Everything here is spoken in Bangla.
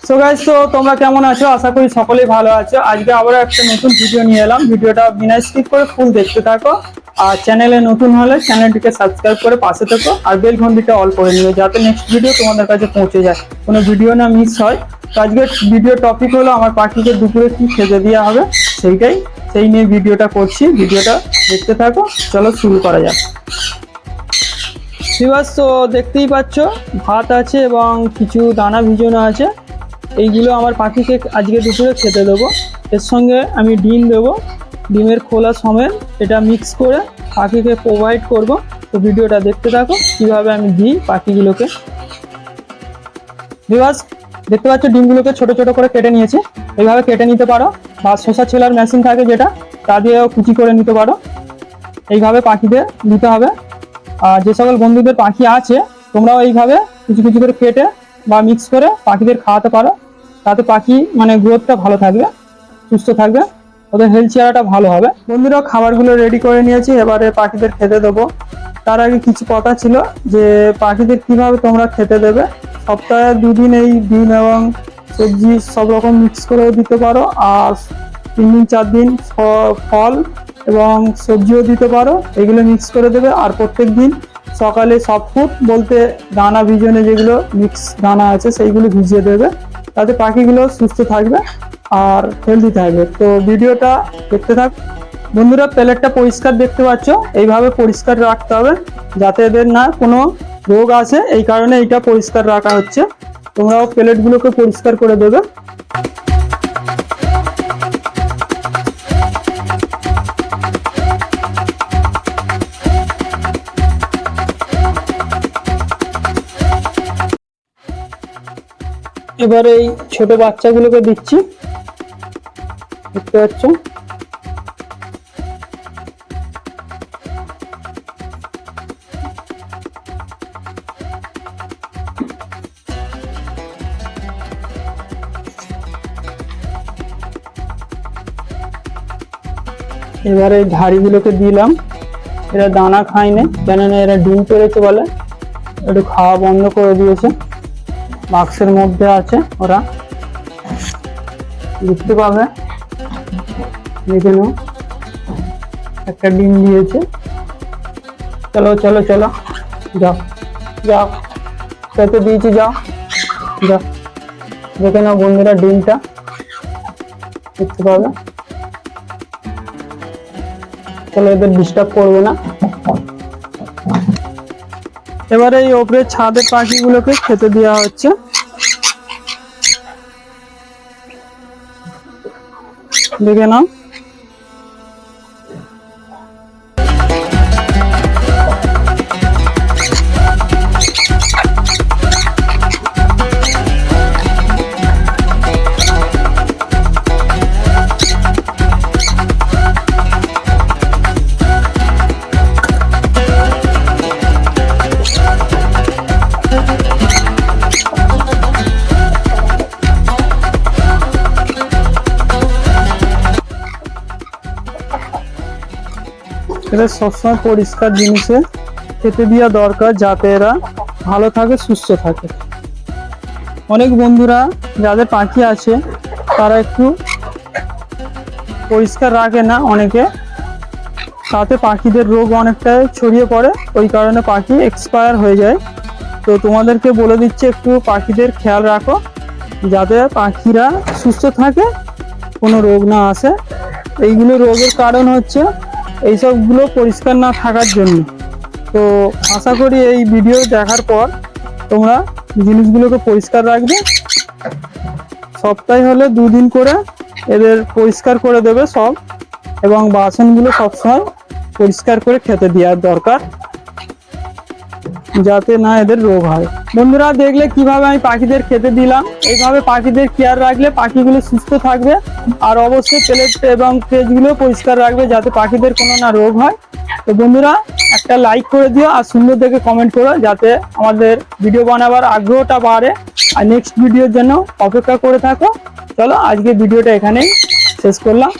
সো গাইস, তো তোমরা কেমন আছো? আশা করি সকলেই ভালো আছো। আজকে আবার একটা নতুন ভিডিও নিয়ে এলাম। ভিডিওটা বিনা স্কিপ করে ফুল দেখতে থাকো। আর চ্যানেলে নতুন হলে চ্যানেলটিকে সাবস্ক্রাইব করে পাশে থেকো আর বেল ঘন্টিটা অল করে নিও, যাতে নেক্সট ভিডিও তোমাদের কাছে পৌঁছে যায়, কোনো ভিডিও না মিস হয়। তো আজকের ভিডিও টপিক হলো আমার পাখিকে দুপুরে কি খেতে দেওয়া হবে, সেই নিয়ে ভিডিওটা করছি। ভিডিওটা দেখতে থাকো, চলো শুরু করা যাক। তো দেখতেই পাচ্ছ, ভাত আছে এবং কিছু দানা ভিজানো আছে। এইগুলো আমার পাখিকে আজকে দুপুরে খেতে দেবো। এর সঙ্গে আমি ডিম দেবো, ডিমের খোলা সমেত এটা মিক্স করে পাখিকে প্রোভাইড করব। তো ভিডিওটা দেখতে থাকো কীভাবে আমি দিই পাখিগুলোকে। দেখতে পাচ্ছ ডিমগুলোকে ছোট ছোট করে কেটে নিয়েছি। এইভাবে কেটে নিতে পারো, বা শসা ছেলার মেশিন থাকে যেটা, তা দিয়েও কুচি করে নিতে পারো। এইভাবে পাখিদের দিতে হবে। আর যে সকল বন্ধুদের পাখি আছে, তোমরাও এইভাবে কিছু কিছু করে কেটে বা মিক্স করে পাখিদের খাওয়াতে পারো। তাতে পাখি গ্রোথটা ভালো থাকবে, সুস্থ থাকবে, ওদের হেলথ চেহারাটা ভালো হবে। বন্ধুরা, খাবারগুলো রেডি করে নিয়েছি, এবারে পাখিদের খেতে দেবো। তার আগে কিছু কথা ছিল যে পাখিদের কিভাবে তোমরা খেতে দেবে। সপ্তাহে 2 দিন এই ডিম এবং সবজি সব রকম মিক্স করেও দিতে পারো, আর 3 দিন 4 দিন ফল এবং সবজিও দিতে পারো। এগুলো মিক্স করে দেবে। আর প্রত্যেক দিন সকালে সফট ফুড বলতে দানা ভিজানো যেগুলো মিক্স দানা আছে সেইগুলো ভিজিয়ে দেবে, তাতে পাখিগুলো সুস্থ থাকবে আর হেলদি থাকবে। তো ভিডিওটা দেখতে থাক। বন্ধুরা, প্লেটটা পরিষ্কার দেখতে পাচ্ছ, এইভাবে পরিষ্কার রাখতে হবে যাতে এদের না কোনো রোগ আসে, এই কারণে এইটা পরিষ্কার রাখা হচ্ছে। তোমরাও প্লেটগুলোকে পরিষ্কার করে দেবে। এবার এই ছোট বাচ্চাগুলোকে দিচ্ছি, দেখতে পাচ্ছ। এবার এই ধাড়িগুলোকে দিলাম। এরা দানা খায়নি, কেননা এরা ডিম পেড়েছে বলে একটু খাওয়া বন্ধ করে দিয়েছে। বাক্সের মধ্যে আছে, ওরা দেখতে পাবে। দেখে নাও, একটা ডিম দিয়েছে। চলো চলো চলো, যাও যাও, খেতে দিয়েছি, যাও যাও। দেখে নাও বন্ধুরা, ডিমটা দেখতে পাবে। চলো, এদের ডিস্টার্ব করবো না। এবারে এই ওপরে ছাদের পাখিগুলোকে খেতে দেওয়া হচ্ছে। দেখে নাও। এরা সবসময় পরিষ্কার জিনিসে খেতে দেওয়া দরকার, যাতে এরা ভালো থাকে, সুস্থ থাকে। অনেক বন্ধুরা যাদের পাখি আছে তারা একটু পরিষ্কার রাখে না অনেকে, তাতে পাখিদের রোগ অনেকটাই ছড়িয়ে পড়ে, ওই কারণে পাখি এক্সপায়ার হয়ে যায়। তো তোমাদেরকে বলে দিচ্ছে একটু পাখিদের খেয়াল রাখো, যাতে পাখিরা সুস্থ থাকে, কোনো রোগ না আসে। এইগুলো রোগের কারণ হচ্ছে এইসবগুলো পরিষ্কার না থাকার জন্য। তো আশা করি এই ভিডিও দেখার পর তোমরা জিনিসগুলোকে পরিষ্কার রাখবে। সপ্তাহে হলে 2 দিন করে এদের পরিষ্কার করে দেবে সব, এবং বাসনগুলো সবসময় পরিষ্কার করে খেতে দেওয়ার দরকার, যাতে না এদের রোগ হয়। বন্ধুরা, দেখলে কিভাবে আমি পাখিদের খেতে দিলাম। এইভাবে পাখিদের কেয়ার রাখলে পাখিগুলো সুস্থ থাকবে। আর অবশ্যই প্লেট এবং কেজগুলো পরিষ্কার রাখবে, যাতে পাখিদের কোনো না রোগ হয়। তো বন্ধুরা, একটা লাইক করে দিও আর সুন্দর দেখে কমেন্ট করো, যাতে আমাদের ভিডিও বানাবার আগ্রহটা বাড়ে আর নেক্সট ভিডিওর জন্য অপেক্ষা করে থাকো। চলো, আজকে ভিডিওটা এখানেই শেষ করলাম।